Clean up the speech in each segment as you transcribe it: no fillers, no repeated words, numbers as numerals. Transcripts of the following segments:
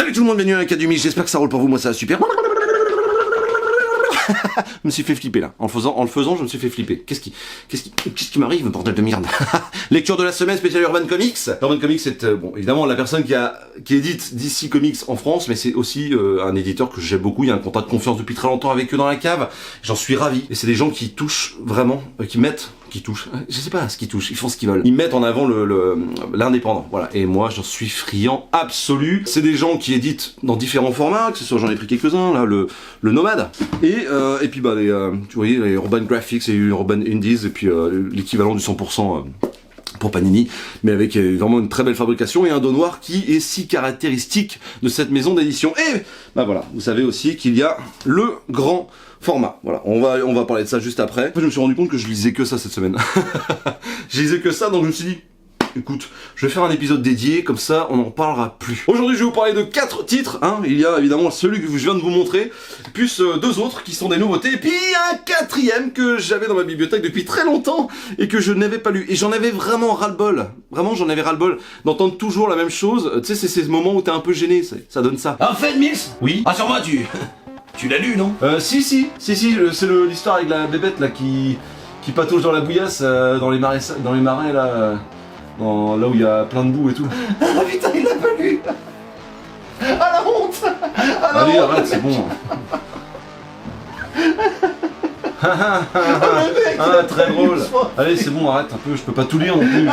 Salut tout le monde, bienvenue à l'Académie, j'espère que ça roule pour vous, moi ça va super. Je me suis fait flipper là, en le faisant je me suis fait flipper. Qu'est-ce qui m'arrive, bordel de merde. Lecture de la semaine spéciale Urban Comics. Urban Comics c'est, bon, évidemment la personne qui édite DC Comics en France, mais c'est aussi un éditeur que j'aime beaucoup, il y a un contrat de confiance depuis très longtemps avec eux dans la cave, j'en suis ravi. Et c'est des gens qui touchent vraiment, qui touchent, je sais pas ce qu'ils touchent, ils font ce qu'ils veulent. Ils mettent en avant l'indépendant, voilà. Et moi, j'en suis friand absolu. C'est des gens qui éditent dans différents formats, que ce soit, j'en ai pris quelques-uns, là, le Nomade. Et puis, bah, tu voyez, les Urban Graphics et Urban Indies, et puis l'équivalent du 100%, pour Panini, mais avec vraiment une très belle fabrication et un dos noir qui est si caractéristique de cette maison d'édition. Et bah voilà, vous savez aussi qu'il y a le grand format. Voilà, on va parler de ça juste après. En fait, je me suis rendu compte que je lisais que ça cette semaine. Je lisais que ça, donc je me suis dit, écoute, je vais faire un épisode dédié, comme ça on n'en parlera plus. Aujourd'hui je vais vous parler de 4 titres, hein. Il y a évidemment celui que je viens de vous montrer, plus 2 autres qui sont des nouveautés, et puis un 4e que j'avais dans ma bibliothèque depuis très longtemps, et que je n'avais pas lu. Et j'en avais vraiment ras-le-bol, vraiment j'en avais ras-le-bol d'entendre toujours la même chose. Tu sais, c'est ces moments où t'es un peu gêné, ça donne ça. En fait, Mills. Oui. Ah, sur moi, tu l'as lu, non? Si, c'est l'histoire avec la bébête là qui patauge dans la bouillasse, dans les marais là. Là où il y a plein de boue et tout. Ah putain, il l'a pas lu. Ah la honte. Allez, arrête, c'est bon. Ah, très drôle. Allez, c'est bon, arrête un peu, je peux pas tout lire non plus.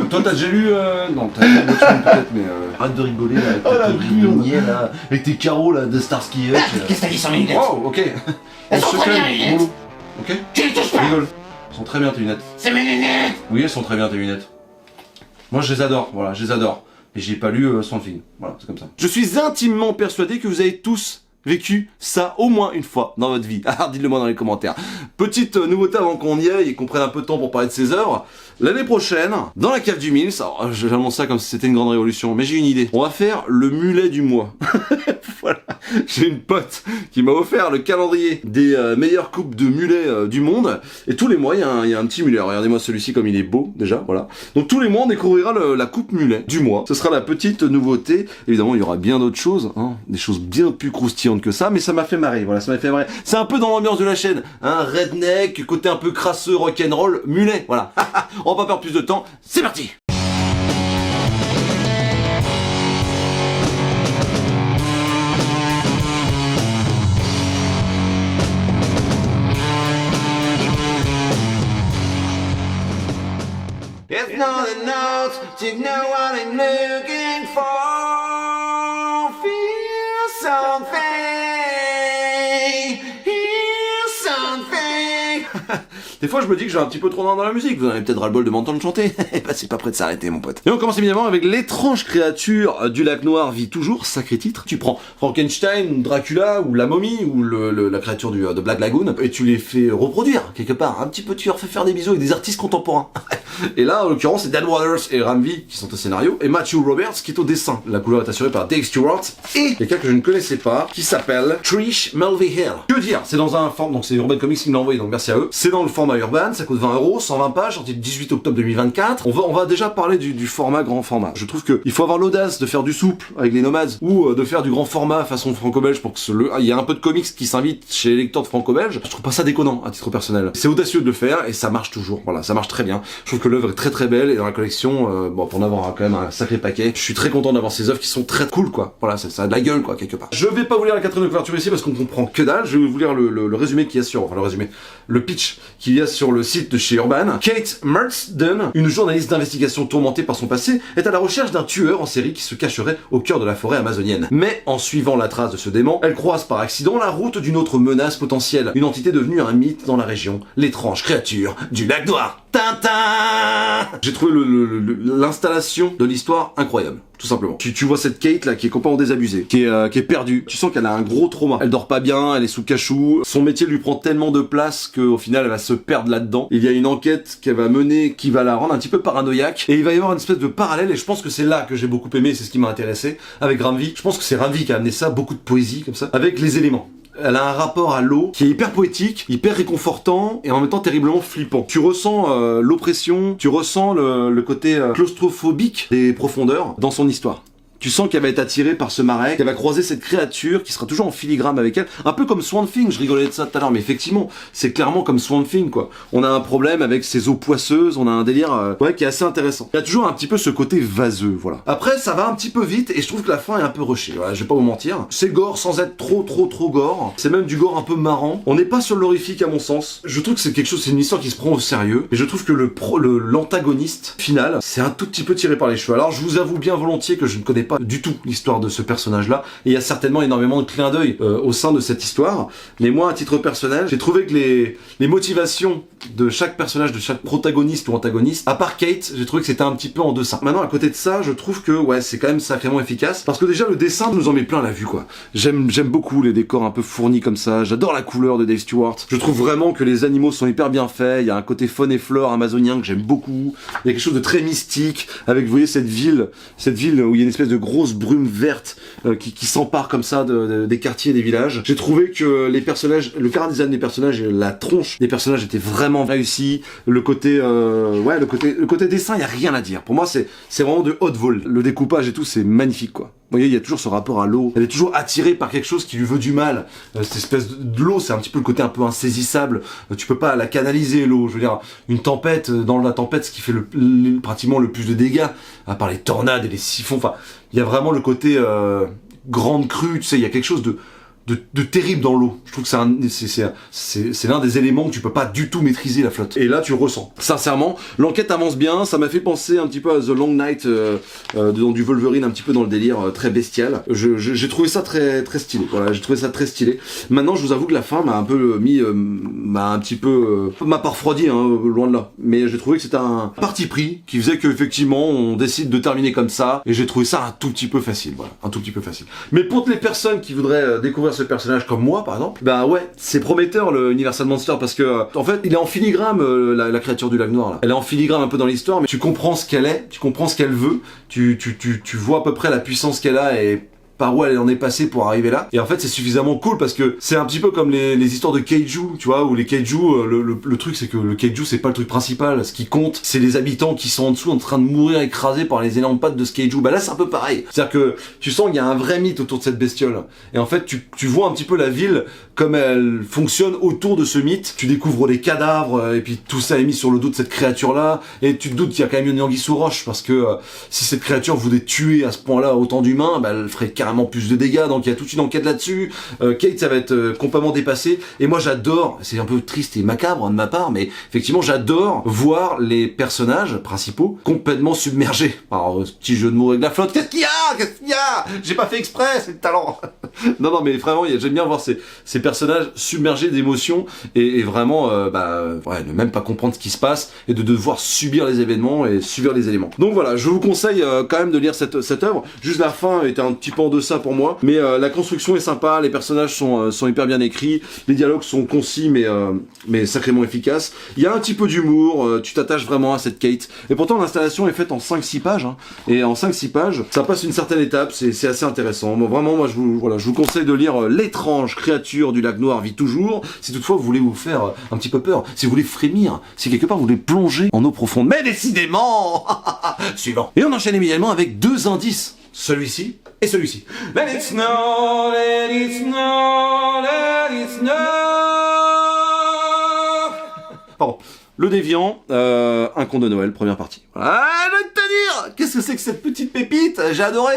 Toi, t'as déjà lu non, t'as lu Watchmen peut-être, mais arrête de rigoler là, avec ta lignée là, avec tes carreaux là de Starsky Hutch. Qu'est-ce que t'as dit sur mes lunettes? Oh, ok. Elles sont très bien, les lunettes. Ok. Tu les touches pas. Rigole. Elles sont très bien tes lunettes. C'est mes lunettes. Oui, elles sont très bien tes lunettes. Moi je les adore, voilà, je les adore. Et j'ai pas lu son film, voilà, c'est comme ça. Je suis intimement persuadé que vous avez tous vécu ça au moins une fois dans votre vie. Alors dites-le moi dans les commentaires. Petite nouveauté avant qu'on y aille et qu'on prenne un peu de temps pour parler de ces œuvres. L'année prochaine, dans la cave du Mills, alors j'annonce ça comme si c'était une grande révolution, mais j'ai une idée. On va faire le mulet du mois. Voilà. J'ai une pote qui m'a offert le calendrier des meilleures coupes de mulets du monde. Et tous les mois, il y a un petit mulet. Regardez-moi celui-ci comme il est beau, déjà, voilà. Donc tous les mois, on découvrira la coupe mulet du mois. Ce sera la petite nouveauté. Évidemment, il y aura bien d'autres choses, hein, des choses bien plus croustillantes que ça, mais ça m'a fait marrer, voilà, ça m'a fait marrer. C'est un peu dans l'ambiance de la chaîne, hein, redneck, côté un peu crasseux, rock'n'roll, mulet, voilà. On va pas perdre plus de temps, c'est parti! It's not enough to know what I'm looking for. Feel something. Hear something. Des fois, je me dis que j'ai un petit peu trop dans la musique. Vous en avez peut-être ras-le-bol de m'entendre chanter. Bah, c'est pas prêt de s'arrêter, mon pote. Et on commence évidemment avec l'étrange créature du lac noir vit toujours, sacré titre. Tu prends Frankenstein, Dracula, ou la momie, ou la créature de Black Lagoon, et tu les fais reproduire, quelque part. Un petit peu, tu leur fais faire des bisous avec des artistes contemporains. Et là, en l'occurrence, c'est Dan Waters et Ramvi qui sont au scénario, et Matthew Roberts qui est au dessin. La couleur est assurée par Dave Stewart, et quelqu'un que je ne connaissais pas, qui s'appelle Trish Mulvihill. Que dire? C'est dans un format, donc c'est Urban Comics qui me l'a envoyé, donc merci à eux. C'est dans le format Urban, ça coûte 20€, 120 pages, sorti le 18 octobre 2024. On va déjà parler du format grand format. Je trouve que il faut avoir l'audace de faire du souple avec les Nomades, ou de faire du grand format façon franco-belge pour que il y a un peu de comics qui s'invite chez les lecteurs de franco-belge. Je trouve pas ça déconnant, à titre personnel. C'est audacieux de le faire, et ça marche toujours. Voilà, ça marche très bien. Je trouve que l'œuvre est très très belle, et dans la collection, bon, pour en avoir quand même un sacré paquet, je suis très content d'avoir ces œuvres qui sont très cool, quoi. Voilà, ça a de la gueule, quoi, quelque part. Je vais pas vous lire la quatrième de couverture ici parce qu'on comprend que dalle. Je vais vous lire le résumé qu'il y a sur, enfin le résumé, le pitch qu'il y a sur le site de chez Urban. Kate Marsden, une journaliste d'investigation tourmentée par son passé, est à la recherche d'un tueur en série qui se cacherait au cœur de la forêt amazonienne. Mais en suivant la trace de ce démon, elle croise par accident la route d'une autre menace potentielle, une entité devenue un mythe dans la région, l'étrange créature du lac noir. Tintin! J'ai trouvé l'installation de l'histoire incroyable, tout simplement. Tu vois cette Kate là qui est complètement désabusée, qui est perdue. Tu sens qu'elle a un gros trauma. Elle dort pas bien, elle est sous cachou. Son métier lui prend tellement de place qu'au final elle va se perdre là-dedans. Il y a une enquête qu'elle va mener qui va la rendre un petit peu paranoïaque. Et il va y avoir une espèce de parallèle, et je pense que c'est là que j'ai beaucoup aimé, c'est ce qui m'a intéressé, avec Ramvi. Je pense que c'est Ramvi qui a amené ça, beaucoup de poésie comme ça, avec les éléments. Elle a un rapport à l'eau qui est hyper poétique, hyper réconfortant et en même temps terriblement flippant. Tu ressens l'oppression, tu ressens le côté claustrophobique des profondeurs dans son histoire. Tu sens qu'elle va être attirée par ce marais, qu'elle va croiser cette créature qui sera toujours en filigrane avec elle, un peu comme Swamp Thing, je rigolais de ça tout à l'heure, mais effectivement, c'est clairement comme Swamp Thing, quoi. On a un problème avec ces eaux poisseuses, on a un délire qui est assez intéressant. Il y a toujours un petit peu ce côté vaseux, voilà. Après, ça va un petit peu vite, et je trouve que la fin est un peu rushée, voilà, je vais pas vous mentir. C'est gore sans être trop gore, c'est même du gore un peu marrant. On n'est pas sur l'horrifique à mon sens. Je trouve que c'est quelque chose, c'est une histoire qui se prend au sérieux, et je trouve que l'antagoniste final, c'est un tout petit peu tiré par les cheveux. Alors je vous avoue bien volontiers que je ne connais pas du tout l'histoire de ce personnage-là, et il y a certainement énormément de clins d'œil au sein de cette histoire, mais moi, à titre personnel, j'ai trouvé que les motivations de chaque personnage, de chaque protagoniste ou antagoniste, à part Kate, j'ai trouvé que c'était un petit peu en deçà. Maintenant, à côté de ça, je trouve que, ouais, c'est quand même sacrément efficace, parce que déjà, le dessin nous en met plein la vue, quoi. J'aime beaucoup les décors un peu fournis comme ça, j'adore la couleur de Dave Stewart, je trouve vraiment que les animaux sont hyper bien faits, il y a un côté faune et flore amazonien que j'aime beaucoup, il y a quelque chose de très mystique, avec, vous voyez, cette ville où il y a une espèce de grosse brume verte qui s'empare comme ça des quartiers, des villages. J'ai trouvé que les personnages, le chara design des personnages et la tronche des personnages étaient vraiment réussis. Le côté dessin, il y a rien à dire. Pour moi, c'est vraiment de haute vol. Le découpage et tout, c'est magnifique, quoi. Vous voyez, il y a toujours ce rapport à l'eau. Elle est toujours attirée par quelque chose qui lui veut du mal. Cette espèce de l'eau, c'est un petit peu le côté un peu insaisissable. Tu peux pas la canaliser, l'eau. Je veux dire, une tempête, dans la tempête, ce qui fait pratiquement le plus de dégâts, à part les tornades et les siphons. Enfin, il y a vraiment le côté grande crue. Tu sais, il y a quelque chose de terrible dans l'eau. Je trouve que c'est l'un des éléments que tu peux pas du tout maîtriser, la flotte. Et là, tu le ressens. Sincèrement, l'enquête avance bien, ça m'a fait penser un petit peu à The Long Night, dans du Wolverine, un petit peu dans le délire très bestial. J'ai trouvé ça très stylé. Voilà, j'ai trouvé ça très stylé. Maintenant, je vous avoue que la fin m'a un peu m'a pas refroidi, hein, loin de là. Mais j'ai trouvé que c'était un parti pris qui faisait qu'effectivement, on décide de terminer comme ça, et j'ai trouvé ça un tout petit peu facile, voilà. Un tout petit peu facile. Mais pour toutes les personnes qui voudraient découvrir ce personnage comme moi par exemple, bah ouais, c'est prometteur le Universal Monster, parce que en fait il est en filigrane, la créature du lac noir là. Elle est en filigrane un peu dans l'histoire, mais tu comprends ce qu'elle est, tu comprends ce qu'elle veut, tu vois à peu près la puissance qu'elle a et par où elle en est passée pour arriver là. Et en fait, c'est suffisamment cool parce que c'est un petit peu comme les histoires de kaiju, tu vois, où les kaiju, le truc c'est que le kaiju c'est pas le truc principal. Ce qui compte, c'est les habitants qui sont en dessous en train de mourir écrasés par les énormes pattes de ce kaiju. Bah là, c'est un peu pareil. C'est-à-dire que tu sens qu'il y a un vrai mythe autour de cette bestiole. Et en fait, tu vois un petit peu la ville comme elle fonctionne autour de ce mythe. Tu découvres des cadavres et puis tout ça est mis sur le dos de cette créature-là. Et tu te doutes qu'il y a quand même une anguille sous roche parce que si cette créature voulait tuer à ce point-là autant d'humains, bah elle ferait carrément plus de dégâts, donc il y a toute une enquête là-dessus. Kate, ça va être complètement dépassé, et moi j'adore, c'est un peu triste et macabre de ma part, mais effectivement j'adore voir les personnages principaux complètement submergés. Alors, petit jeu de mots avec la flotte, qu'est-ce qu'il y a j'ai pas fait exprès, c'est le talent. non mais vraiment j'aime bien voir ces personnages submergés d'émotions et vraiment ne même pas comprendre ce qui se passe et de devoir subir les événements et subir les éléments. Donc voilà, je vous conseille quand même de lire cette œuvre. Juste la fin était un petit peu en deçà pour moi, mais la construction est sympa, les personnages sont hyper bien écrits, les dialogues sont concis mais sacrément efficaces. Il y a un petit peu d'humour, tu t'attaches vraiment à cette Kate, et pourtant l'installation est faite en 5-6 pages, hein, et en 5-6 pages, ça passe une certaine étape, c'est assez intéressant. Vraiment, moi je vous conseille de lire L'étrange créature du lac noir vit toujours, si toutefois vous voulez vous faire un petit peu peur, si vous voulez frémir, si quelque part vous voulez plonger en eau profonde. Mais décidément suivant. Et on enchaîne immédiatement avec 2 indices. Celui-ci et celui-ci. Let it snow, let it snow, let it snow. Pardon. Le Déviant, un conte de Noël, première partie. Ah, je vais te dire, qu'est-ce que c'est que cette petite pépite? J'ai adoré.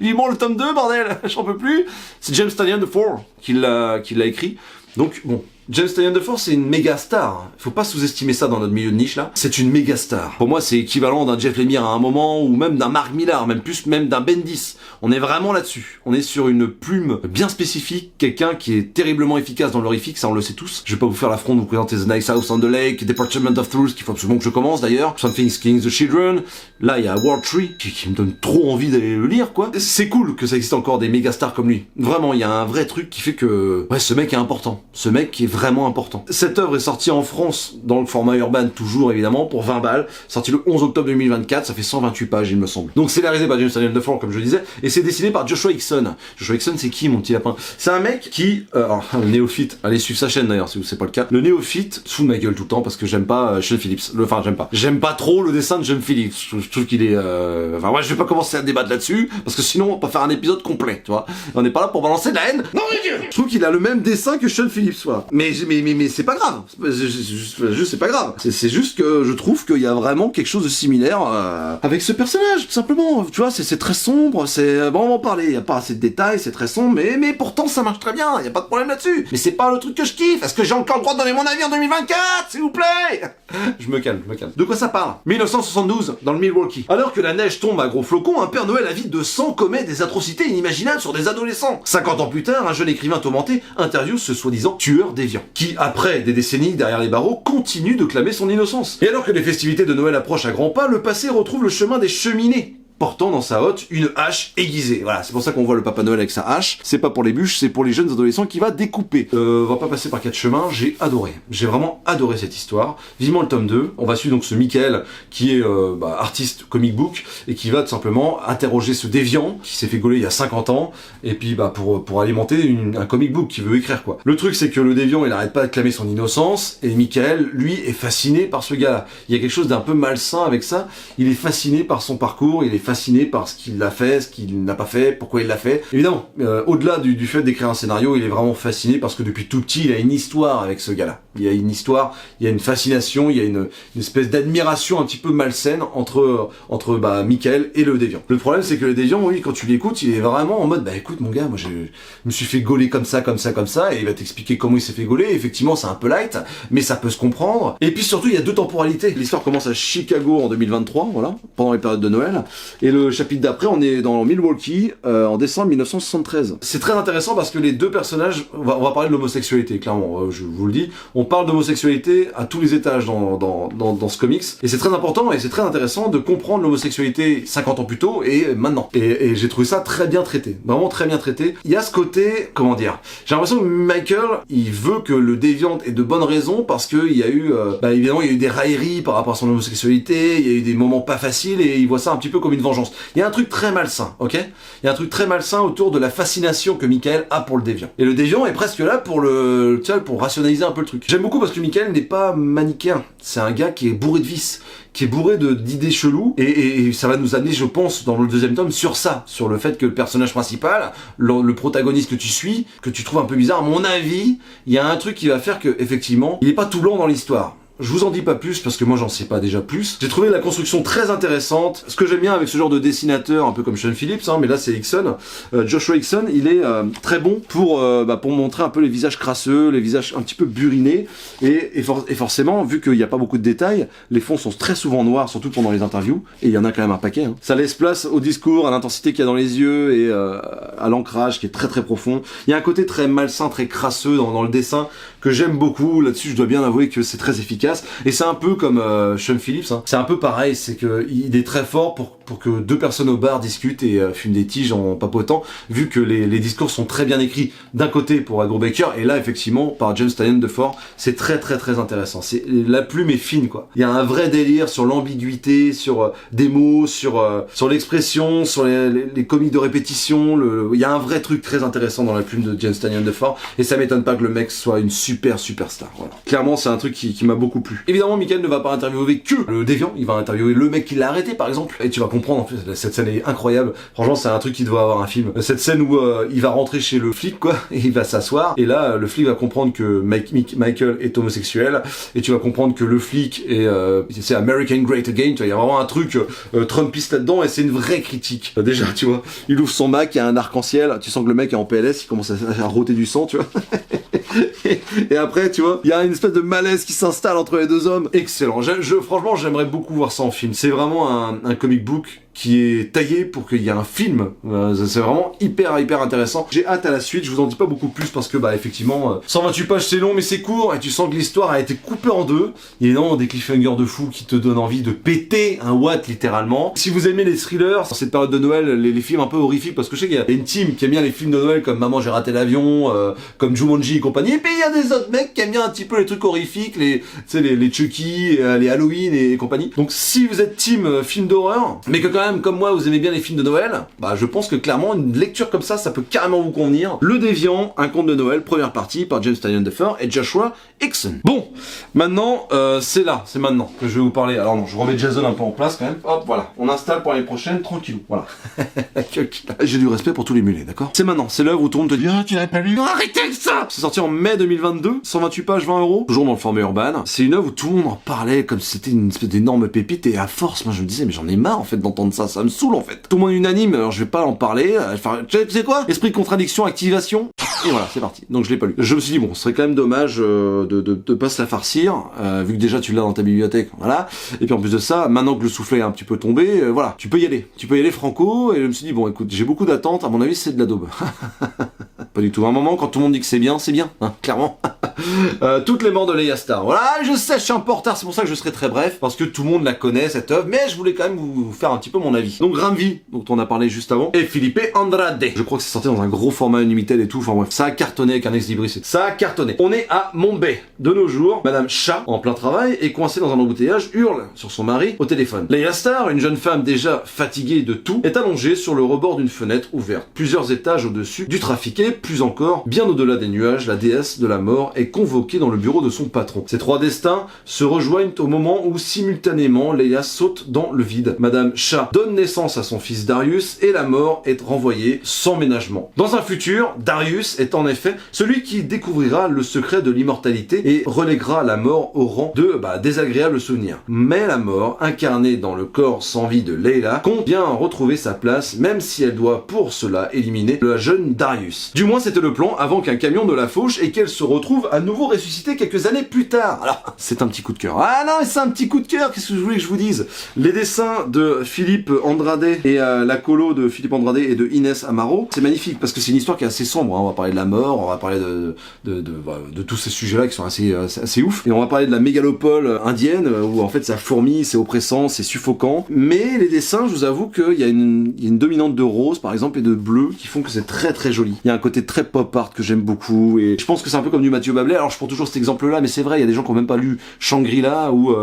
Vivement le tome 2, bordel, j'en peux plus. C'est James Tynion IV qui l'a écrit. Donc, bon, James Tynion IV, c'est une méga star. Faut pas sous-estimer ça dans notre milieu de niche, là. C'est une méga star. Pour moi, c'est équivalent d'un Jeff Lemire à un moment, ou même d'un Mark Millar, même d'un Bendis. On est vraiment là-dessus. On est sur une plume bien spécifique, quelqu'un qui est terriblement efficace dans l'horrifique, ça on le sait tous. Je vais pas vous faire l'affront de vous présenter The Nice House on the Lake, Department of Truth, qu'il faut absolument que je commence d'ailleurs, Something's Killing the Children. Là, il y a World Tree, qui me donne trop envie d'aller le lire, quoi. C'est cool que ça existe encore des méga stars comme lui. Vraiment, il y a un vrai truc qui fait que, ouais, ce mec est important. Ce mec qui est vraiment important. Cette œuvre est sortie en France dans le format Urban, toujours évidemment, pour 20 balles, sorti le 11 octobre 2024, ça fait 128 pages il me semble. Donc scénarisé par James Tynion DeFore comme je le disais, et c'est dessiné par Joshua Hickson. Joshua Hickson c'est qui mon petit lapin? C'est un mec qui, alors le néophyte, allez suivre sa chaîne d'ailleurs si c'est pas le cas, le néophyte se fout de ma gueule tout le temps parce que j'aime pas Sean Phillips, enfin j'aime pas trop le dessin de Sean Phillips, je trouve qu'il est, enfin ouais je vais pas commencer à débattre là-dessus, parce que sinon on va pas faire un épisode complet, tu vois, on n'est pas là pour balancer de la haine, non mais Dieu. Je trouve qu'il a le même dessin que Sean Phillips, voilà. Mais c'est pas grave, c'est pas grave, c'est juste que je trouve qu'il y a vraiment quelque chose de similaire avec ce personnage, tout simplement, tu vois, c'est très sombre, c'est, bon on va en parler, y a pas assez de détails, c'est très sombre, mais pourtant ça marche très bien, y a pas de problème là-dessus, mais c'est pas le truc que je kiffe, est-ce que j'ai encore le droit de donner mon avis en 2024, s'il vous plaît? Je me calme. De quoi ça parle? 1972, dans le Milwaukee. Alors que la neige tombe à gros flocons, un Père Noël avide de sang commet des atrocités inimaginables sur des adolescents. 50 ans plus tard, un jeune écrivain tourmenté interviewe ce soi-disant tueur déviant, qui, après des décennies derrière les barreaux, continue de clamer son innocence. Et alors que les festivités de Noël approchent à grands pas, le passé retrouve le chemin des cheminées, portant dans sa hotte une hache aiguisée. Voilà, c'est pour ça qu'on voit le Papa Noël avec sa hache. C'est pas pour les bûches, c'est pour les jeunes adolescents qui va découper. On va pas passer par 4 chemins, j'ai adoré. J'ai vraiment adoré cette histoire. Vivement le tome 2. On va suivre donc ce Michael qui est artiste comic book et qui va tout simplement interroger ce déviant qui s'est fait gauler il y a 50 ans et puis pour alimenter un comic book qu'il veut écrire quoi. Le truc c'est que le déviant il arrête pas de clamer son innocence et Michael lui est fasciné par ce gars-là. Il y a quelque chose d'un peu malsain avec ça. Il est fasciné par son parcours, il est fasciné par ce qu'il a fait, ce qu'il n'a pas fait, pourquoi il l'a fait. Évidemment, au-delà du fait d'écrire un scénario, il est vraiment fasciné parce que depuis tout petit, il a une histoire avec ce gars-là. Il y a une histoire, il y a une fascination, il y a une espèce d'admiration un petit peu malsaine entre Michael et le déviant. Le problème, c'est que le déviant, oui, quand tu l'écoutes, il est vraiment en mode, bah écoute mon gars, moi je me suis fait gauler comme ça, et il va t'expliquer comment il s'est fait gauler. Effectivement, c'est un peu light, mais ça peut se comprendre. Et puis surtout, il y a 2 temporalités. L'histoire commence à Chicago en 2023, voilà, pendant les périodes de Noël. Et le chapitre d'après, on est dans Milwaukee, en décembre 1973. C'est très intéressant parce que les 2 personnages, on va parler de l'homosexualité, clairement, je vous le dis. On parle d'homosexualité à tous les étages dans ce comics. Et c'est très important et c'est très intéressant de comprendre l'homosexualité 50 ans plus tôt et maintenant. Et j'ai trouvé ça très bien traité. Vraiment très bien traité. Il y a ce côté, comment dire, j'ai l'impression que Michael, il veut que le déviant ait de bonnes raisons parce que il y a eu, évidemment, il y a eu des railleries par rapport à son homosexualité, il y a eu des moments pas faciles et il voit ça un petit peu comme une vengeance. Il y a un truc très malsain, ok? Il y a un truc très malsain autour de la fascination que Michael a pour le déviant. Et le déviant est presque là pour pour rationaliser un peu le truc. J'aime beaucoup parce que Michael n'est pas manichéen. C'est un gars qui est bourré de vices, qui est bourré d'idées cheloues, et ça va nous amener, je pense, dans le 2e tome, sur ça, sur le fait que le personnage principal, le protagoniste que tu suis, que tu trouves un peu bizarre, à mon avis, il y a un truc qui va faire que, effectivement, il est pas tout lent dans l'histoire. Je vous en dis pas plus parce que moi j'en sais pas déjà plus. J'ai trouvé la construction très intéressante. Ce que j'aime bien avec ce genre de dessinateur, un peu comme Sean Phillips, mais là c'est Hickson, Joshua Hickson, il est très bon pour montrer un peu les visages crasseux, les visages un petit peu burinés, et forcément, vu qu'il n'y a pas beaucoup de détails, les fonds sont très souvent noirs, surtout pendant les interviews, et il y en a quand même un paquet. Ça laisse place au discours, à l'intensité qu'il y a dans les yeux, et à l'ancrage qui est très très profond. Il y a un côté très malsain, très crasseux dans le dessin, que j'aime beaucoup. Là-dessus, je dois bien avouer que c'est très efficace. Et c'est un peu comme Sean Phillips, c'est un peu pareil, c'est que il est très fort pour que 2 personnes au bar discutent et fument des tiges en papotant, vu que les discours sont très bien écrits d'un côté pour Ed Brubaker, et là effectivement par James Tynion DeFore, c'est très très très intéressant. La plume est fine quoi. Il y a un vrai délire sur l'ambiguïté, sur des mots, sur l'expression, sur les comiques de répétition. Il y a un vrai truc très intéressant dans la plume de James Tynion DeFore, et ça m'étonne pas que le mec soit une superstar. Voilà. Clairement, c'est un truc qui m'a beaucoup plu. Évidemment, Michael ne va pas interviewer que le déviant, il va interviewer le mec qui l'a arrêté par exemple, et tu vas comprendre, en fait, cette scène est incroyable. Franchement, c'est un truc qui doit avoir un film. Cette scène où il va rentrer chez le flic quoi, et il va s'asseoir, et là le flic va comprendre que Michael est homosexuel, et tu vas comprendre que le flic est c'est American Great Again, tu vois, il y a vraiment un truc Trumpiste là-dedans, et c'est une vraie critique. Déjà, tu vois, il ouvre son Mac, il y a un arc-en-ciel, tu sens que le mec est en PLS, il commence à rôter du sang, tu vois. Et après, tu vois, il y a une espèce de malaise qui s'installe entre les 2 hommes. Excellent. Franchement, j'aimerais beaucoup voir ça en film. C'est vraiment un comic book qui est taillé pour qu'il y ait un film. C'est vraiment hyper intéressant. J'ai hâte à la suite, je vous en dis pas beaucoup plus parce que effectivement 128 pages c'est long mais c'est court et tu sens que l'histoire a été coupée en deux. Il y a énormément des cliffhangers de fou qui te donnent envie de péter un watt littéralement. Si vous aimez les thrillers, dans cette période de Noël, les films un peu horrifiques, parce que je sais qu'il y a une team qui aime bien les films de Noël comme Maman j'ai raté l'avion, comme Jumanji et compagnie, et puis il y a des autres mecs qui aiment bien un petit peu les trucs horrifiques, les Chucky, les Halloween et compagnie. Donc si vous êtes team film d'horreur, mais que quand même comme moi vous aimez bien les films de Noël, je pense que clairement une lecture comme ça peut carrément vous convenir. Le Déviant, un conte de Noël, première partie par James Tynion Duffy et Joshua Hickson. Bon, maintenant c'est maintenant que je vais vous parler. Alors non, je remets Jason un peu en place quand même. Hop, voilà, on installe pour l'année prochaine, tranquillou, voilà. J'ai du respect pour tous les mulets, d'accord? C'est maintenant, c'est l'œuvre où tout le monde te dit ah tu l'as pas lu, arrêtez avec ça. C'est sorti en mai 2022, 128 pages, 20 €, toujours dans le format urbain. C'est une œuvre où tout le monde en parlait comme si c'était une espèce d'énorme pépite et à force, moi je me disais mais j'en ai marre en fait d'entendre ça me saoule en fait. Tout le monde est unanime, alors je vais pas en parler. Tu sais quoi? Esprit de contradiction, activation. Et voilà, c'est parti. Donc je l'ai pas lu. Je me suis dit bon, ce serait quand même dommage de pas se la farcir, vu que déjà tu l'as dans ta bibliothèque, voilà. Et puis en plus de ça, maintenant que le soufflet est un petit peu tombé, voilà, tu peux y aller franco. Et je me suis dit bon, écoute, j'ai beaucoup d'attentes. À mon avis, c'est de la daube. Pas du tout. À un moment, quand tout le monde dit que c'est bien, hein, clairement. Toutes les morts de Leia Star. Voilà, je sais, je suis un peu en retard, c'est pour ça que je serai très bref, parce que tout le monde la connaît cette œuvre, mais je voulais quand même vous faire un petit peu mon avis. Donc Granvi, dont on a parlé juste avant, et Felipe Andrade. Je crois que c'est sorti dans un gros format unlimited et tout, enfin bref, ça a cartonné avec un ex-libris, ça a cartonné. On est à Mumbai. De nos jours, Madame Shah, en plein travail, est coincée dans un embouteillage, hurle sur son mari au téléphone. Leia Star, une jeune femme déjà fatiguée de tout, est allongée sur le rebord d'une fenêtre ouverte, plusieurs étages au-dessus du trafic, et plus encore, bien au-delà des nuages, la déesse de la mort est convoquée dans le bureau de son patron. Ces trois destins se rejoignent au moment où, simultanément, Leia saute dans le vide. Madame Shah donne naissance à son fils Darius et la mort est renvoyée sans ménagement. Dans un futur, Darius est en effet celui qui découvrira le secret de l'immortalité et reléguera la mort au rang de désagréable souvenir. Mais la mort, incarnée dans le corps sans vie de Leila, compte bien retrouver sa place, même si elle doit pour cela éliminer le jeune Darius. Du moins c'était le plan avant qu'un camion ne la fauche et qu'elle se retrouve à nouveau ressuscitée quelques années plus tard. Alors, c'est un petit coup de cœur. Ah non, c'est un petit coup de cœur, qu'est-ce que je voulais que je vous dise? Les dessins de Philippe Andrade et la colo de Philippe Andrade et de Inès Amaro, c'est magnifique parce que c'est une histoire qui est assez sombre, hein. On va parler de la mort, on va parler de tous ces sujets-là qui sont assez ouf, et on va parler de la mégalopole indienne où en fait ça fourmille, c'est oppressant, c'est suffocant, mais les dessins, je vous avoue qu'il y a une dominante de rose par exemple et de bleu qui font que c'est très joli. Il y a un côté très pop art que j'aime beaucoup et je pense que c'est un peu comme du Mathieu Bablet. Alors je prends toujours cet exemple-là, mais c'est vrai, il y a des gens qui ont même pas lu Shangri-La ou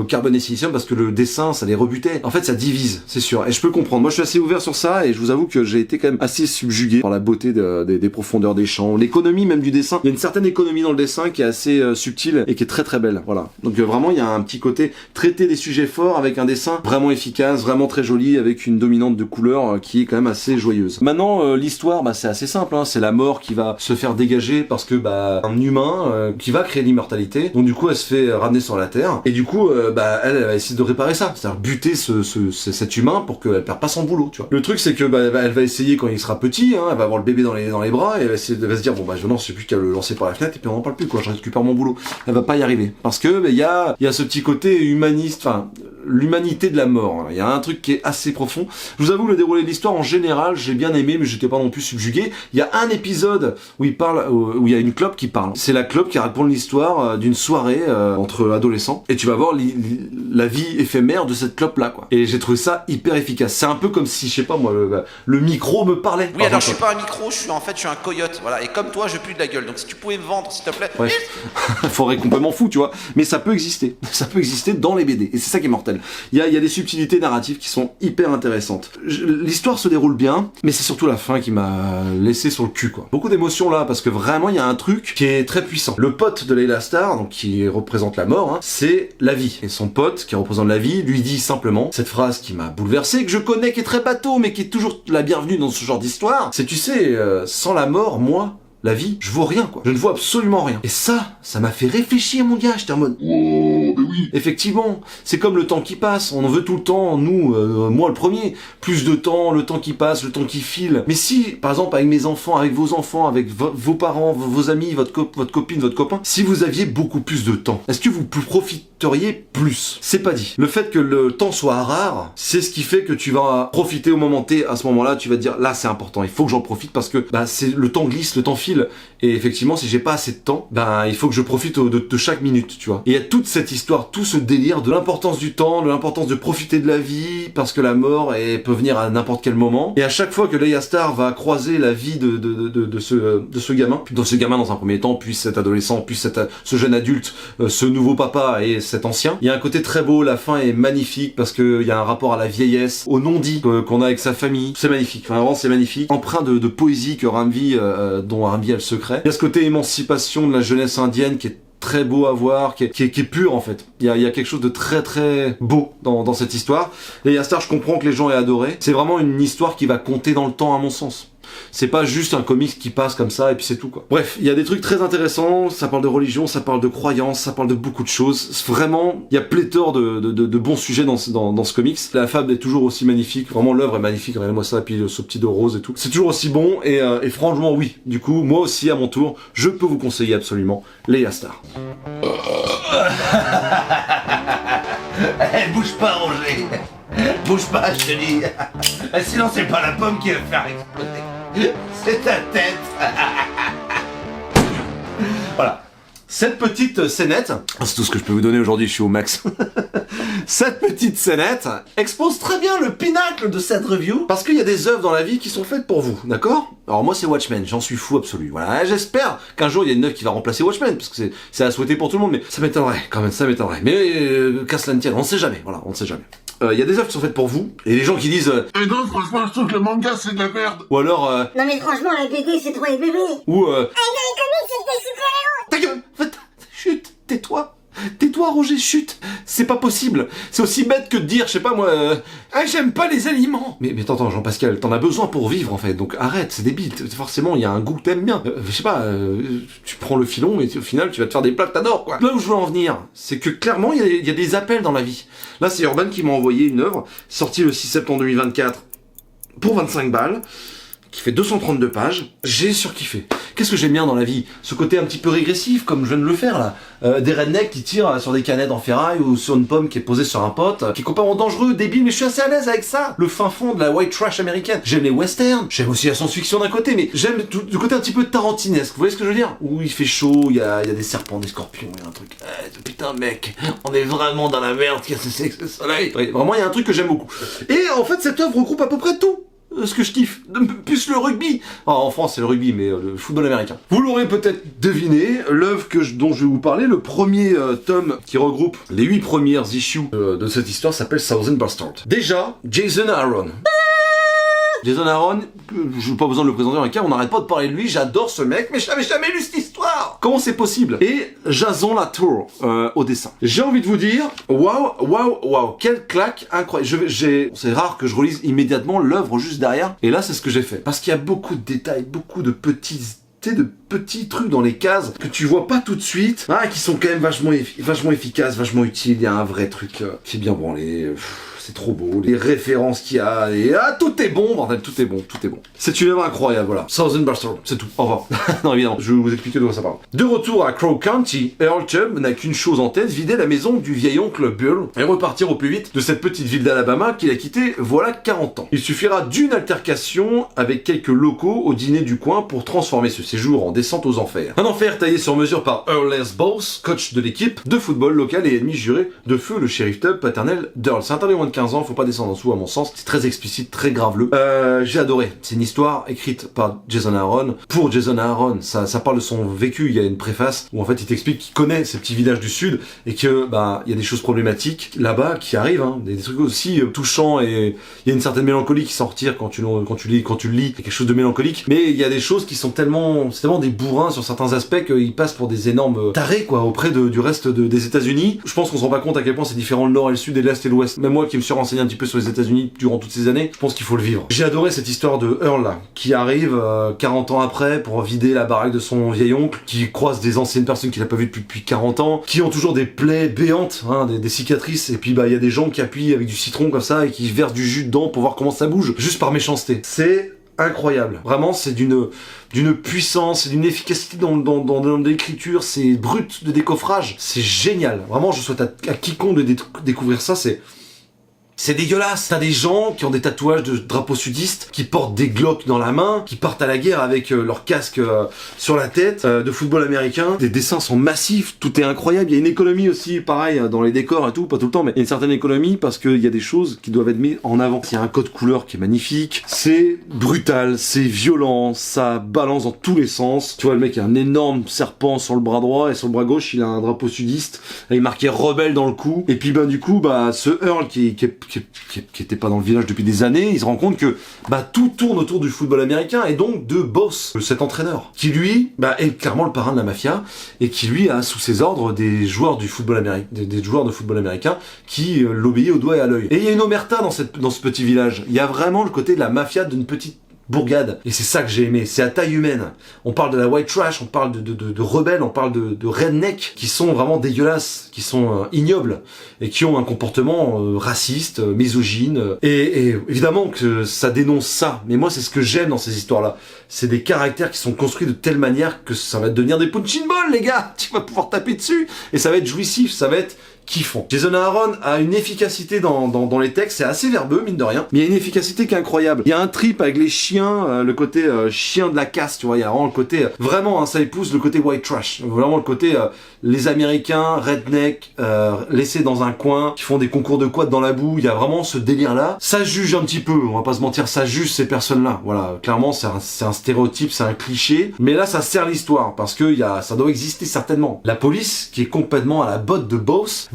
Carbone et Silicium parce que le dessin ça les rebutait. En fait ça divise, c'est sûr, et je peux comprendre. Moi je suis assez ouvert sur ça et je vous avoue que j'ai été quand même assez subjugué par la beauté des profondeurs des champs, l'économie même du dessin. Il y a une certaine économie dans le dessin qui est assez subtile et qui est très belle. Voilà. Donc vraiment il y a un petit côté traiter des sujets forts avec un dessin vraiment efficace, vraiment très joli, avec une dominante de couleurs qui est quand même assez joyeuse. Maintenant l'histoire c'est assez simple, hein. C'est la mort qui va se faire dégager parce que un humain qui va créer l'immortalité, donc du coup elle se fait ramener sur la terre et du coup elle va essayer de réparer ça, c'est-à-dire buter cet humain pour qu'elle perde pas son boulot, tu vois. Le truc c'est que elle va essayer quand il sera petit, hein, elle va avoir le bébé dans les bras et elle va se dire je sais plus qu'à le lancer par la fenêtre et puis on en parle plus quoi, je récupère mon boulot. Elle va pas y arriver parce que il y a ce petit côté humaniste, enfin l'humanité de la mort, hein. Il y a un truc qui est assez profond. Je vous avoue, le déroulé de l'histoire en général j'ai bien aimé, mais j'étais pas non plus subjugué. Il y a un épisode où il y a une clope qui parle. C'est la clope qui raconte l'histoire d'une soirée entre adolescents et tu vas voir la vie éphémère de cette clope là quoi. Et j'ai trouvé ça hyper efficace. C'est un peu comme si je sais pas moi le micro me parlait. Oui, alors je suis pas un micro, je suis un coyote, voilà. Et comme toi, je pue de la gueule. Donc si tu pouvais me vendre, s'il te plaît. Ouais. Faudrait complètement fou, tu vois. Mais ça peut exister. Ça peut exister dans les BD et c'est ça qui est mortel. Il y a des subtilités narratives qui sont hyper intéressantes. L'histoire se déroule bien, mais c'est surtout la fin qui m'a laissé sur le cul quoi. Beaucoup d'émotions là parce que vraiment il y a un truc qui est très puissant. Le pote de Leila Star, donc qui représente la mort, hein, c'est la vie. Et son pote qui représente la vie lui dit simplement cette phrase qui m'a bouleversé, que je connais, qui est très bateau, mais qui est toujours la bienvenue dans ce genre d'histoire. C'est tu sais, sans la mort, moi, la vie, je vois rien, quoi. Je ne vois absolument rien. Et ça m'a fait réfléchir, mon gars. J'étais en mode, Oh, mais oui. effectivement, c'est comme le temps qui passe. On en veut tout le temps, nous, moi le premier. Plus de temps, le temps qui passe, le temps qui file. Mais si, par exemple, avec mes enfants, avec vos enfants, avec vos parents, vos amis, votre copine, votre copain, si vous aviez beaucoup plus de temps, est-ce que vous profiteriez plus? C'est pas dit. Le fait que le temps soit rare, c'est ce qui fait que tu vas profiter au moment T. À ce moment-là, tu vas te dire, là, c'est important. Il faut que j'en profite parce que, bah, c'est le temps glisse, le temps file. Et effectivement, si j'ai pas assez de temps, bah, il faut que je profite de chaque minute, tu vois. Et il y a toute cette histoire, tout ce délire de l'importance du temps, de l'importance de profiter de la vie, parce que la mort peut venir à n'importe quel moment. Et à chaque fois que Leia Star va croiser la vie de ce gamin, dans un premier temps, puis cet adolescent, puis ce jeune adulte, ce nouveau papa et cet ancien, il y a un côté très beau, la fin est magnifique, parce qu'il y a un rapport à la vieillesse, au non-dit qu'on a avec sa famille. C'est magnifique, enfin, vraiment c'est magnifique. Empreint de poésie que Ramvi, dont Ramvi a le secret. Il y a ce côté émancipation de la jeunesse indienne qui est très beau à voir, qui est pur en fait. Il y a quelque chose de très très beau dans cette histoire. Leia Star, je comprends que les gens aient adoré. C'est vraiment une histoire qui va compter dans le temps à mon sens. C'est pas juste un comics qui passe comme ça et puis c'est tout, quoi. Bref, il y a des trucs très intéressants, ça parle de religion, ça parle de croyance, ça parle de beaucoup de choses. Vraiment, il y a pléthore de bons sujets dans ce comics. La fable est toujours aussi magnifique, vraiment l'œuvre est magnifique, regardez-moi ça, et puis ce petit dos rose et tout. C'est toujours aussi bon et franchement oui. Du coup, moi aussi à mon tour, je peux vous conseiller absolument Leia Star. Bouge pas, Roger. Bouge pas, je te dis. Sinon, c'est pas la pomme qui va faire exploser. C'est ta tête. Voilà. Cette petite scénette, c'est tout ce que je peux vous donner aujourd'hui, je suis au max. Cette petite scénette expose très bien le pinacle de cette review, parce qu'il y a des œuvres dans la vie qui sont faites pour vous, d'accord? Alors moi c'est Watchmen, j'en suis fou absolu, voilà, j'espère qu'un jour il y a une œuvre qui va remplacer Watchmen, parce que c'est à souhaiter pour tout le monde, mais ça m'étonnerait, quand même, ça m'étonnerait. Mais qu'à cela ne tienne, on ne sait jamais, voilà, on ne sait jamais. Il y a des œuvres qui sont faites pour vous, et les gens qui disent Et non, franchement, je trouve que le manga, c'est de la merde. ou alors Non mais franchement, la BD c'est trop les bébés. ou Ah, dans les comics c'est des super-héros. ta gueule, chut, tais-toi. Tais-toi, Roger, chut. C'est pas possible. C'est aussi bête que de dire, je sais pas moi, j'aime pas les aliments. Mais attends, Jean-Pascal, t'en as besoin pour vivre en fait, donc arrête, c'est débile. Forcément, il y a un goût que t'aimes bien. Je sais pas, tu prends le filon et au final, tu vas te faire des plats que t'adores, quoi. Là où je veux en venir, c'est que clairement, il y a des appels dans la vie. Là, c'est Urban qui m'a envoyé une œuvre, sortie le 6 septembre 2024, pour 25 balles, qui fait 232 pages. J'ai surkiffé. Qu'est-ce que j'aime bien dans la vie? Ce côté un petit peu régressif, comme je viens de le faire là. Des rednecks qui tirent sur des canettes en ferraille ou sur une pomme qui est posée sur un pote, qui est complètement dangereux, débile, mais je suis assez à l'aise avec ça. Le fin fond de la white trash américaine. J'aime les westerns, j'aime aussi la science-fiction d'un côté, mais j'aime le côté un petit peu tarantinesque. Vous voyez ce que je veux dire? Où il fait chaud, il y a des serpents, des scorpions, il y a un truc. Putain mec, on est vraiment dans la merde, qu'est-ce que c'est que ce soleil? Ouais, vraiment, il y a un truc que j'aime beaucoup. Et en fait, cette œuvre regroupe à peu près tout. Ce que je kiffe, plus le rugby. En France c'est le rugby, mais le football américain. Vous l'aurez peut-être deviné, l'œuvre dont je vais vous parler, le premier tome qui regroupe les 8 premières issues de cette histoire s'appelle Thousand Bastard. Déjà, Jason Aaron. Jason Aaron, je n'ai pas besoin de le présenter en cas, on n'arrête pas de parler de lui, j'adore ce mec, mais je n'avais jamais lu cette histoire. Comment c'est possible? Et Jason Latour au dessin. J'ai envie de vous dire, waouh, quelle claque incroyable. C'est rare que je relise immédiatement l'œuvre juste derrière, et là c'est ce que j'ai fait. Parce qu'il y a beaucoup de détails, beaucoup de petits trucs dans les cases que tu vois pas tout de suite, qui sont quand même vachement efficaces, vachement utiles. Il y a un vrai truc qui est bien branlé. C'est trop beau, les références qu'il y a, et tout est bon, bordel, tout est bon. C'est une œuvre incroyable, voilà. Thousand Bastard, c'est tout, au revoir. Non, évidemment, je vais vous expliquer de quoi ça parle. De retour à Crow County, Earl Chubb n'a qu'une chose en tête, vider la maison du vieil oncle Bull et repartir au plus vite de cette petite ville d'Alabama qu'il a quittée voilà 40 ans. Il suffira d'une altercation avec quelques locaux au dîner du coin pour transformer ce séjour en descente aux enfers. Un enfer taillé sur mesure par Earl Les Boss, coach de l'équipe de football local et ennemi juré de feu, le shérif Tubb paternel d'Earl. C'est interdit moins de 15 ans, faut pas descendre en dessous à mon sens, c'est très explicite, très graveleux. J'ai adoré, c'est une histoire écrite par Jason Aaron, pour Jason Aaron, ça parle de son vécu, il y a une préface où en fait il t'explique qu'il connaît ces petits villages du sud et que il y a des choses problématiques là-bas qui arrivent, des trucs aussi touchants, et il y a une certaine mélancolie qui s'en retire quand tu le lis, il y a quelque chose de mélancolique, mais il y a des choses qui sont tellement des bourrins sur certains aspects qu'ils passent pour des énormes tarés quoi auprès du reste des États-Unis. Je pense qu'on se rend pas compte à quel point c'est différent le nord et le sud et l'est et l'ouest. Même moi qui me suis renseigné un petit peu sur les États-Unis durant toutes ces années, je pense qu'il faut le vivre. J'ai adoré cette histoire de Earl là, qui arrive 40 ans après pour vider la baraque de son vieil oncle, qui croise des anciennes personnes qu'il a pas vues depuis 40 ans, qui ont toujours des plaies béantes, hein, des cicatrices, et puis bah il y a des gens qui appuient avec du citron comme ça et qui versent du jus dedans pour voir comment ça bouge, juste par méchanceté. C'est incroyable. Vraiment, c'est d'une puissance, c'est d'une efficacité dans l'écriture, c'est brut de décoffrage, c'est génial. Vraiment, je souhaite à quiconque de découvrir ça, c'est dégueulasse. T'as des gens qui ont des tatouages de drapeaux sudistes, qui portent des Glocks dans la main, qui partent à la guerre avec leur casque sur la tête, de football américain. Les dessins sont massifs, tout est incroyable. Il y a une économie aussi, pareil, dans les décors et tout, pas tout le temps, mais il y a une certaine économie parce qu'il y a des choses qui doivent être mises en avant. Il y a un code couleur qui est magnifique, c'est brutal, c'est violent, ça balance dans tous les sens. Tu vois, le mec a un énorme serpent sur le bras droit et sur le bras gauche, il a un drapeau sudiste avec marqué rebelle dans le cou. Et puis, du coup, ce Earl qui était pas dans le village depuis des années, il se rend compte que tout tourne autour du football américain et donc de Boss, cet entraîneur, qui lui est clairement le parrain de la mafia et qui lui a sous ses ordres des joueurs du football américain, des joueurs de football américain qui l'obéissent au doigt et à l'œil. Et il y a une omerta dans ce petit village. Il y a vraiment le côté de la mafia d'une petite bourgade. Et c'est ça que j'ai aimé, c'est à taille humaine. On parle de la white trash, on parle de rebelles, on parle de redneck qui sont vraiment dégueulasses, qui sont ignobles et qui ont un comportement raciste, misogyne. Et évidemment que ça dénonce ça. Mais moi, c'est ce que j'aime dans ces histoires-là. C'est des caractères qui sont construits de telle manière que ça va devenir des punching balls, les gars. Tu vas pouvoir taper dessus et ça va être jouissif, ça va être kiffant. Jason Aaron a une efficacité dans les textes, c'est assez verbeux mine de rien, mais il y a une efficacité qui est incroyable. Il y a un trip avec les chiens, le côté chien de la casse, tu vois, il y a vraiment le côté, vraiment ça épouse le côté white trash, vraiment le côté les Américains, redneck, laissés dans un coin, qui font des concours de quad dans la boue, il y a vraiment ce délire là. Ça juge un petit peu, on va pas se mentir, ça juge ces personnes là, voilà, clairement c'est un stéréotype, c'est un cliché, mais là ça sert l'histoire, parce que ça doit exister certainement. La police, qui est complètement à la botte de Boss,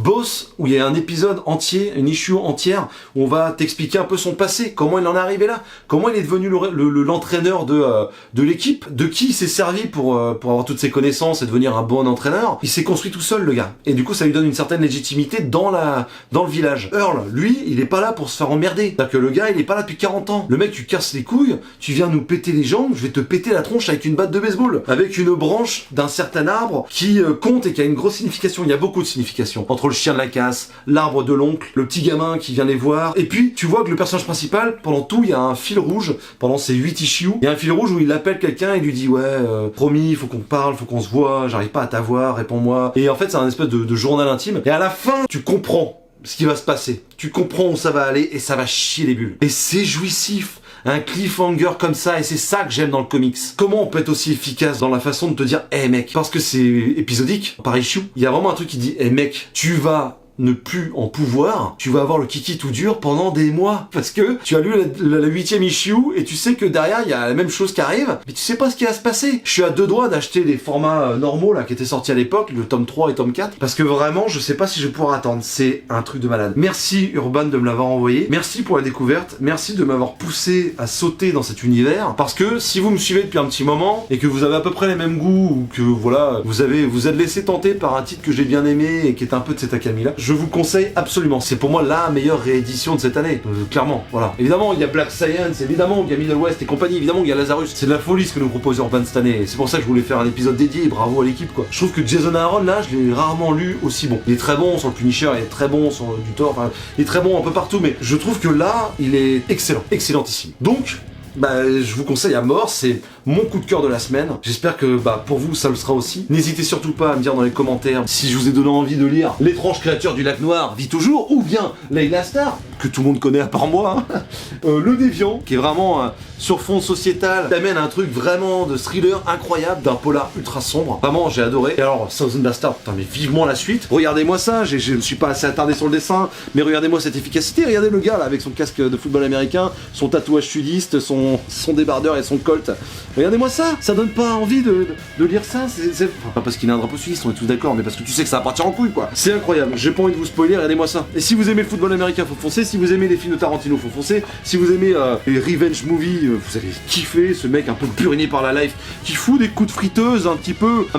où il y a un épisode entier, une issue entière, où on va t'expliquer un peu son passé, comment il en est arrivé là, comment il est devenu l'entraîneur de l'équipe, de qui il s'est servi pour avoir toutes ses connaissances et devenir un bon entraîneur. Il s'est construit tout seul, le gars. Et du coup, ça lui donne une certaine légitimité dans le village. Earl, lui, il est pas là pour se faire emmerder. C'est-à-dire que le gars, il est pas là depuis 40 ans. Le mec, tu casses les couilles, tu viens nous péter les jambes, je vais te péter la tronche avec une batte de baseball. Avec une branche d'un certain arbre qui compte et qui a une grosse signification. Il y a beaucoup de significations. Entre le chien de la casse, l'arbre de l'oncle, le petit gamin qui vient les voir. Et puis, tu vois que le personnage principal, pendant tout, il y a un fil rouge. Pendant ces 8 issues, il y a un fil rouge où il appelle quelqu'un et lui dit ouais, promis, faut qu'on parle, faut qu'on se voit, j'arrive pas à t'avoir, réponds-moi. Et en fait, c'est un espèce de journal intime. Et à la fin, tu comprends ce qui va se passer. Tu comprends où ça va aller et ça va chier les bulles. Et c'est jouissif. Un cliffhanger comme ça, et c'est ça que j'aime dans le comics. Comment on peut être aussi efficace dans la façon de te dire hey mec, parce que c'est épisodique, par issue, il y a vraiment un truc qui dit hey mec, tu vas ne plus en pouvoir, tu vas avoir le kiki tout dur pendant des mois. Parce que tu as lu la 8e issue et tu sais que derrière, il y a la même chose qui arrive, mais tu sais pas ce qui va se passer. Je suis à 2 doigts d'acheter les formats normaux là qui étaient sortis à l'époque, le tome 3 et tome 4, parce que vraiment, je sais pas si je vais pouvoir attendre. C'est un truc de malade. Merci Urban de me l'avoir envoyé. Merci pour la découverte. Merci de m'avoir poussé à sauter dans cet univers. Parce que si vous me suivez depuis un petit moment et que vous avez à peu près les mêmes goûts ou que voilà, vous êtes laissé tenter par un titre que j'ai bien aimé et qui est un peu de cet acabit là, je vous conseille absolument. C'est pour moi la meilleure réédition de cette année. Clairement, voilà. Évidemment, il y a Black Science, évidemment, il y a Middle West et compagnie, évidemment, il y a Lazarus. C'est de la folie ce que nous propose Urban cette année. C'est pour ça que je voulais faire un épisode dédié. Bravo à l'équipe, quoi. Je trouve que Jason Aaron, là, je l'ai rarement lu aussi bon. Il est très bon sur le Punisher, il est très bon sur du Thor, enfin, il est très bon un peu partout, mais je trouve que là, il est excellent. Excellentissime. Donc, je vous conseille à mort, c'est mon coup de cœur de la semaine. J'espère que pour vous ça le sera aussi. N'hésitez surtout pas à me dire dans les commentaires si je vous ai donné envie de lire L'étrange créature du lac noir vit toujours, ou bien Layla Starr, que tout le monde connaît à part moi, hein. Le Déviant, qui est vraiment sur fond sociétal, t'amène un truc vraiment de thriller incroyable, d'un polar ultra sombre. Vraiment, j'ai adoré. Et alors, Thousand Bastards, putain, mais vivement la suite. Regardez-moi ça, je me suis pas assez attardé sur le dessin, mais regardez-moi cette efficacité. Regardez le gars là avec son casque de football américain, son tatouage sudiste, son débardeur et son colt Regardez-moi ça, ça donne pas envie de lire ça, enfin, pas parce qu'il y a un drapeau suisse, on est tous d'accord, mais parce que tu sais que ça va partir en couille quoi. C'est incroyable, j'ai pas envie de vous spoiler, regardez-moi ça. Et si vous aimez le football américain, faut foncer, si vous aimez les films de Tarantino, faut foncer, si vous aimez les revenge movies, vous allez kiffer ce mec un peu puriné par la life, qui fout des coups de friteuse un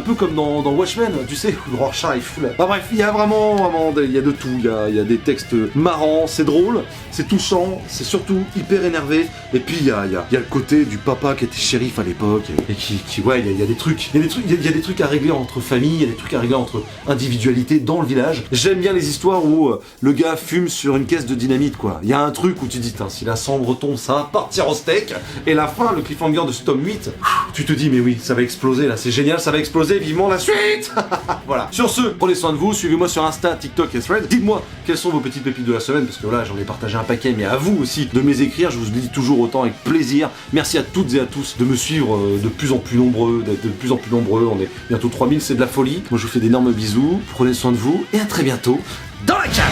peu comme dans Watchmen, tu sais, où le Rorschach il fout là. Enfin bref, il y a vraiment, il y a de tout, il y a des textes marrants, c'est drôle, c'est touchant, c'est surtout hyper énervé, et puis il y a le côté du papa qui était shérif à l'époque, et qui ouais, il y a des trucs à régler entre familles, il y a des trucs à régler entre individualités dans le village. J'aime bien les histoires où le gars fume sur une caisse de dynamite quoi. Il y a un truc où tu dis, si la cendre tombe, ça va partir au steak, et la fin, le cliffhanger de ce tome 8, tu te dis mais oui, ça va exploser là, c'est génial, ça va exploser, vivement la suite. Voilà. Sur ce, prenez soin de vous, suivez-moi sur Insta, TikTok et Thread. Dites-moi quelles sont vos petites pépites de la semaine, parce que là j'en ai partagé un paquet, mais à vous aussi de me les écrire, je vous le dis toujours autant avec plaisir. Merci à toutes et à tous de me suivre de plus en plus nombreux, d'être de plus en plus nombreux, on est bientôt 3000, c'est de la folie. Moi je vous fais d'énormes bisous, prenez soin de vous, et à très bientôt dans la cave.